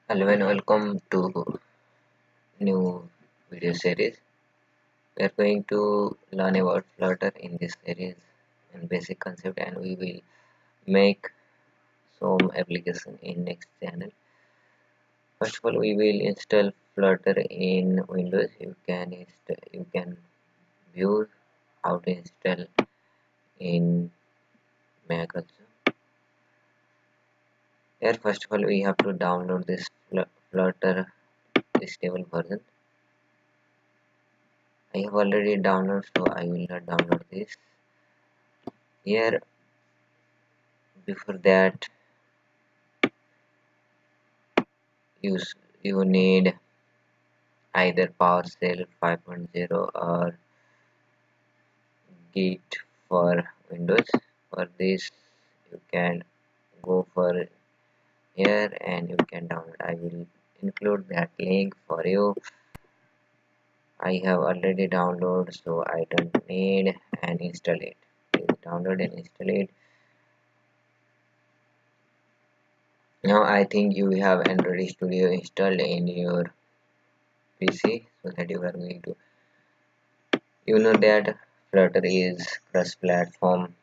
Hello and welcome to new video series. We are going to learn about Flutter in this series and basic concept, and we will make some application in next channel. First of all, we will install Flutter in Windows. You can view how to install in Mac also. Here, first of all, we have to download this Flutter stable version. I have already downloaded, so I will not download this. Here, before that, you you need either PowerShell 5.0 or Git for Windows. For this, you can go for here and you can download. I will include that link for you. I have already downloaded, so I don't need and install it. Please download and install it. Now I think you have Android Studio installed in your PC, so that you are going to that Flutter is cross-platform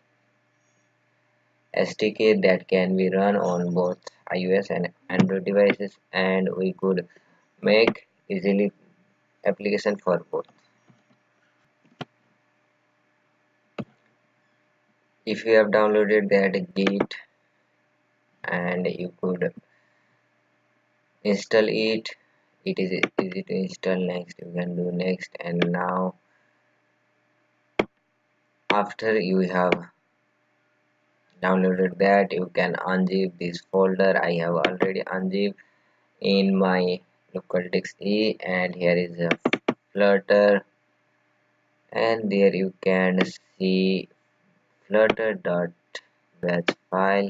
SDK that can be run on both iOS and Android devices, and we could make easily application for both. If you have downloaded that Git and you could install it, it is easy to install. Next, you can do next, and now after you have downloaded that, you can unzip this folder. I have already unzipped in my local disk E, and here is a Flutter, and there you can see flutter.batch file,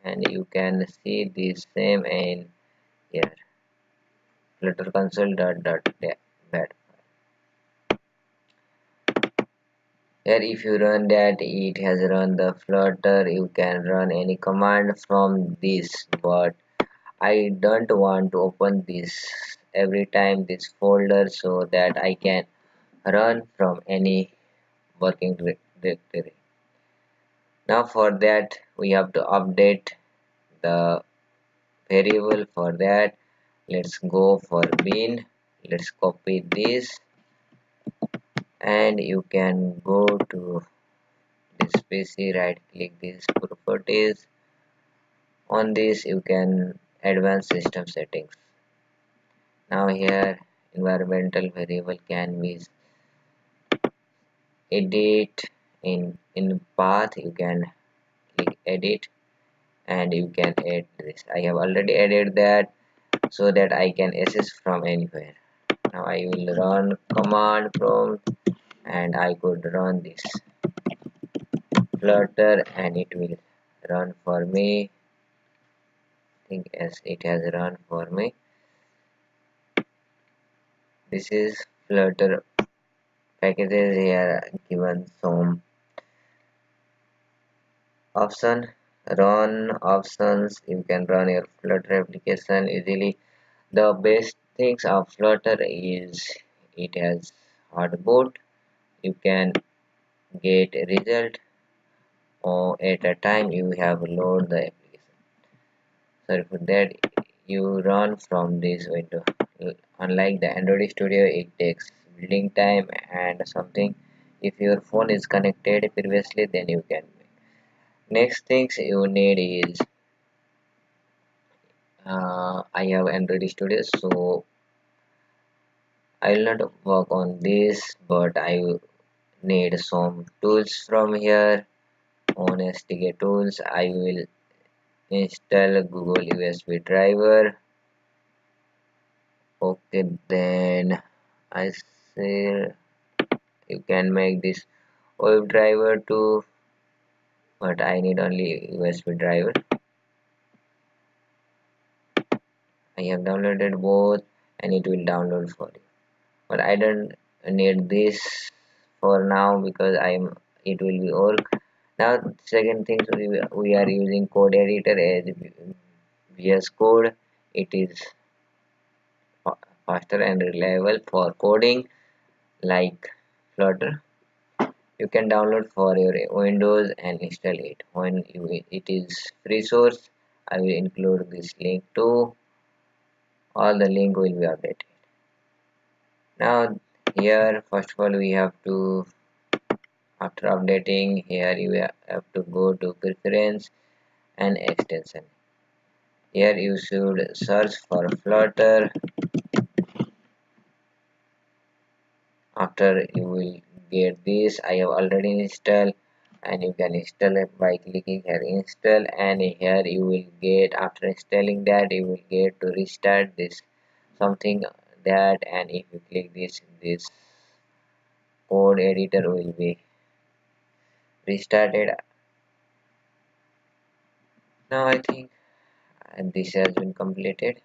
and you can see the same in here flutter console.bat. Here if you run that, it has run the Flutter. You can run any command from this, but I don't want to open this every time this folder, so that I can run from any working directory. Now for that we have to update the variable. For that, let's go for bin. Let's copy this, and you can go to this PC, right click this properties. On this you can advanced system settings. Now here environmental variable can be edit in path. You can click edit and you can add this. I have already added that, so that I can access from anywhere. Now I will run command prompt, and I could run this Flutter and it will run for me. I think yes, it has run for me. This is Flutter packages. Here given some option, run options. You can run your Flutter application easily. The best things of Flutter is it has hard boot. You can get a result or at a time you have load the application. Sorry for that, you run from this window. Unlike the Android Studio, it takes building time and something. If your phone is connected previously, then you can make. Next things you need is I have Android Studio, so I will not work on this, but I need some tools from here. On SDK tools, I will install Google USB driver. Okay, then I say you can make this web driver too, but I need only USB driver. I have downloaded both and it will download for you, but I don't need this for now because it will be work. Now second thing, we are using code editor as VS Code. It is faster and reliable for coding like Flutter. You can download for your Windows and install it. When it is free source, I will include this link too. All the link will be updated. Now here first of all we have to, after updating here, you have to go to preference and extension. Here you should search for Flutter. After you will get this, I have already installed, and you can install it by clicking here install, and here you will get, after installing that, you will get to restart this something that, and if you click this code editor will be restarted. Now I think this has been completed.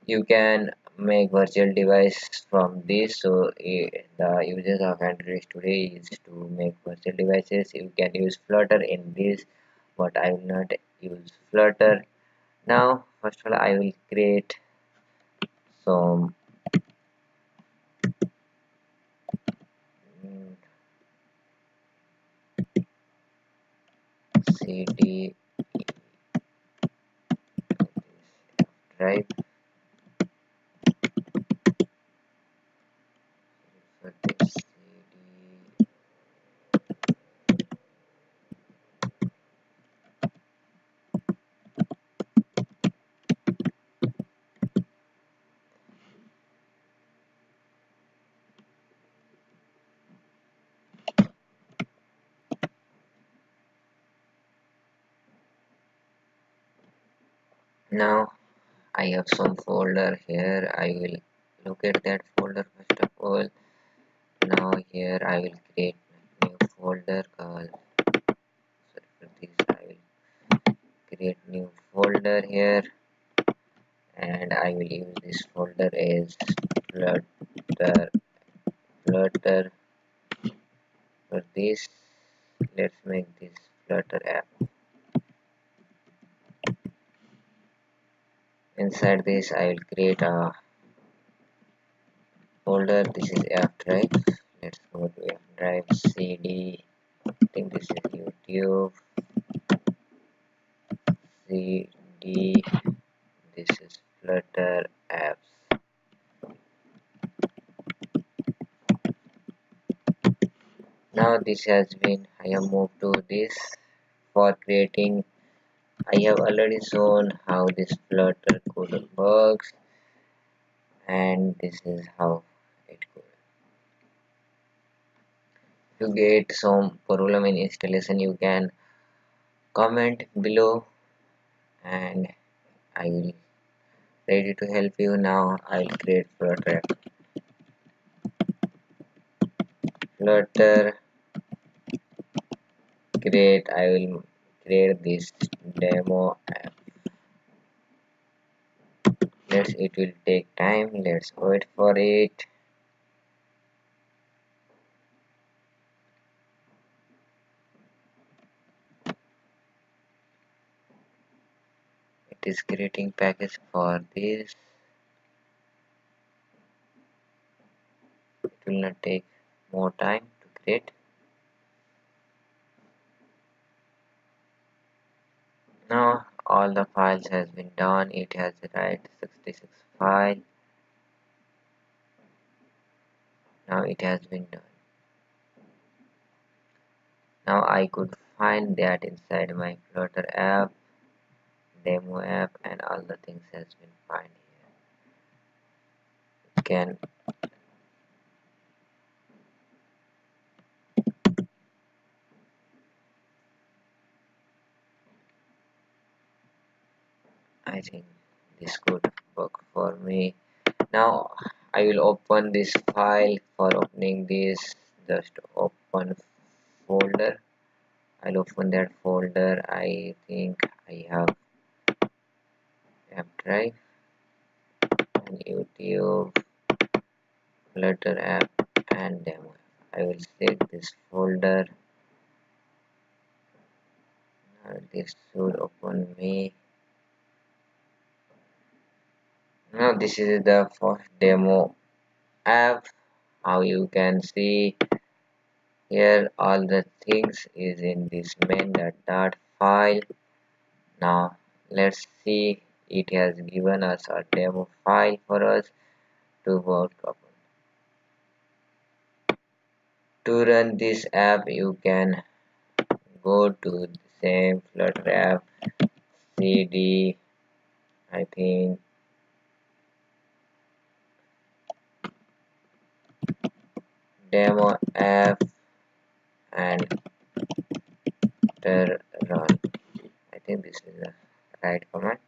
You can make virtual device from this, so the uses of Android today is to make virtual devices. You can use Flutter in this, but I will not use Flutter. Now first of all I will create some mm, cd drive for this cd. Now I have some folder here. I will locate that folder first of all. Now here I will create new folder called, sorry for this, I will create new folder here, and I will use this folder as flutter flutter for this. Let's make this Flutter app. Inside this I will create a folder. This is F drive. Let's go to F drive, cd, I think this is YouTube, cd, this is Flutter apps. Now this has been, I have moved to this for creating. I have already shown how this Flutter code works, and this is how it goes. If you get some problem in installation, you can comment below, and I will ready to help you. Now I will create Flutter create. I will create this demo app. It will take time. Let's wait for it. It is creating package for this. It will not take more time to create. Now all the files has been done. It has write 66 file. Now it has been done. Now I could find that inside my Flutter app, demo app, and all the things has been found here. You can I think this could work for me. Now I will open this file. For opening this, just open folder. I'll open that folder. I think I have app drive and YouTube, Flutter app, and demo. I will select this folder. Now this should open me. Now this is the first demo app. How you can see here all the things is in this main.dart file. Now let's see, it has given us a demo file for us to work upon. To run this app you can go to the same Flutter app, cd, I think demo app and run. I think this is the right command.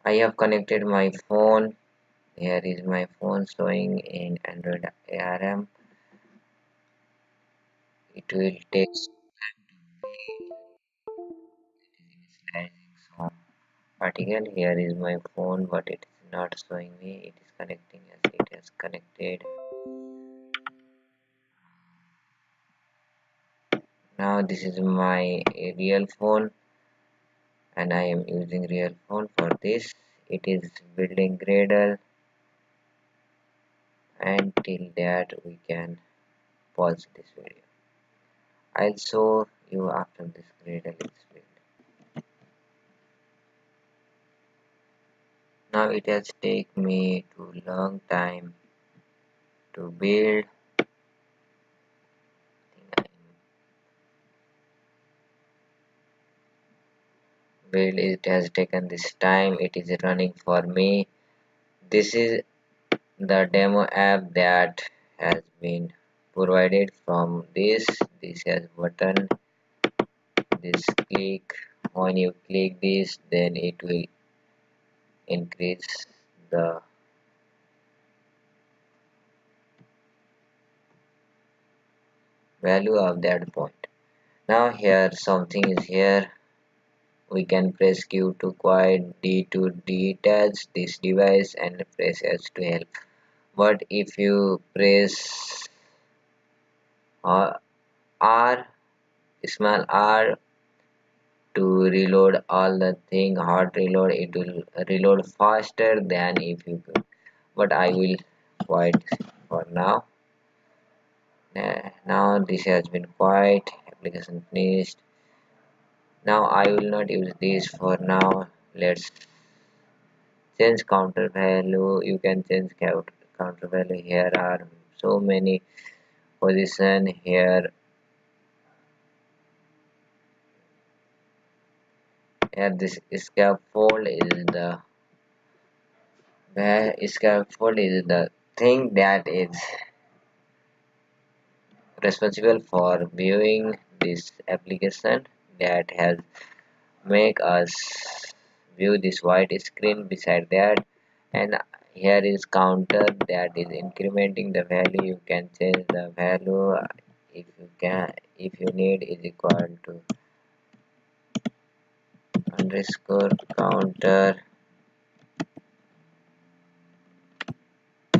I have connected my phone. Here is my phone showing in Android ARM. It will take some particle. Here is my phone, but it is not showing me. It is connecting as it has connected. Now this is my real phone and I am using real phone for this. It is building Gradle. Until that we can pause this video. I'll show you after this Gradle is built. Now it has taken me too long time to build. It has taken this time. It is running for me. This is the demo app that has been provided from this. This has button. This click. When you click this, then it will increase the value of that point. Now here something is here. We can press Q to quiet, D to detach this device and press S to help. But if you press R, small r to reload all the thing, hot reload, it will reload faster than if you could. But I will quiet for now. Now this has been quiet, application finished. Now I will not use this for now. Let's change counter value. You can change counter value. Here are so many position here. Here this scaffold is the thing that is responsible for viewing this application, that has make us view this white screen beside that. And here is counter that is incrementing the value. You can change the value if you need is equal to underscore counter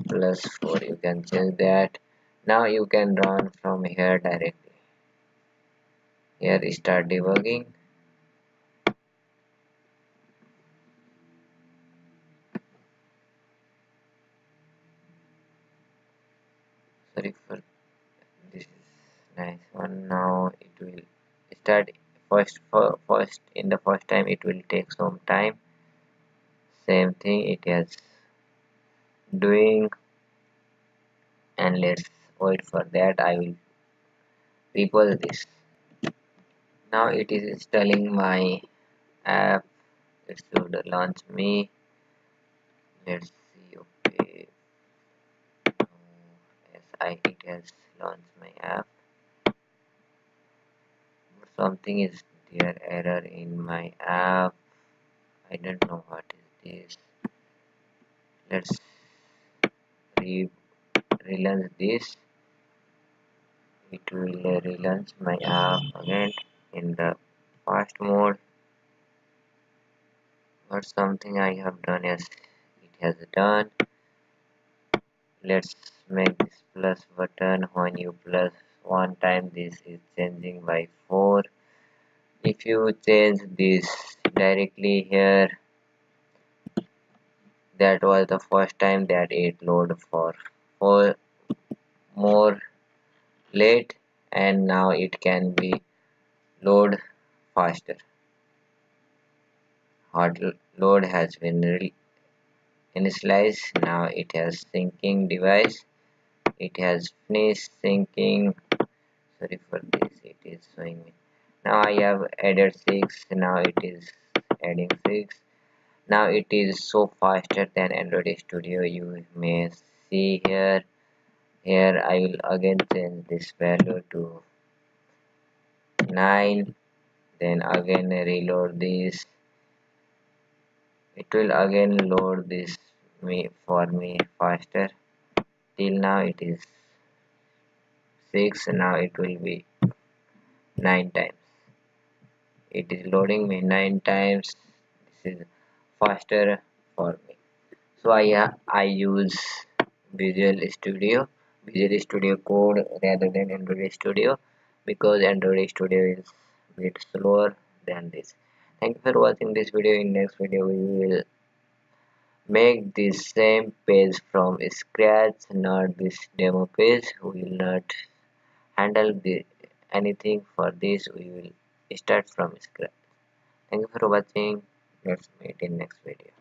plus 4. You can change that. Now you can run from here directly. Here start debugging. Sorry for this is nice one. Now it will start first in the first time it will take some time. Same thing it is doing, and let's wait for that. I will repose this. Now it is installing my app. It should launch me. Let's see. Okay, yes, it has launched my app. Something is there error in my app. I don't know what is this. Let's relaunch this. It will relaunch my app again in the fast mode. But something I have done, yes, it has done. Let's make this plus button. When you one time this is changing by 4. If you change this directly here, that was the first time that it load for 4 more late, and now it can be load faster. Hot load has been initialized. Now it has syncing device. It has finished syncing. Sorry for this, it is showing me. Now I have added 6. Now it is adding 6. Now it is so faster than Android Studio. You may see here. Here I will again change this value to 9. Then again reload this. It will again load this for me faster. Till now it is 6. Now it will be 9 times. It is loading me 9 times. This is faster for me. So I use Visual Studio Code rather than Android Studio, because Android Studio is a bit slower than this. Thank you for watching this video. In next video we will make this same page from scratch, not this demo page. We will not handle anything for this. We will start from scratch. Thank you for watching. Let's meet in next video.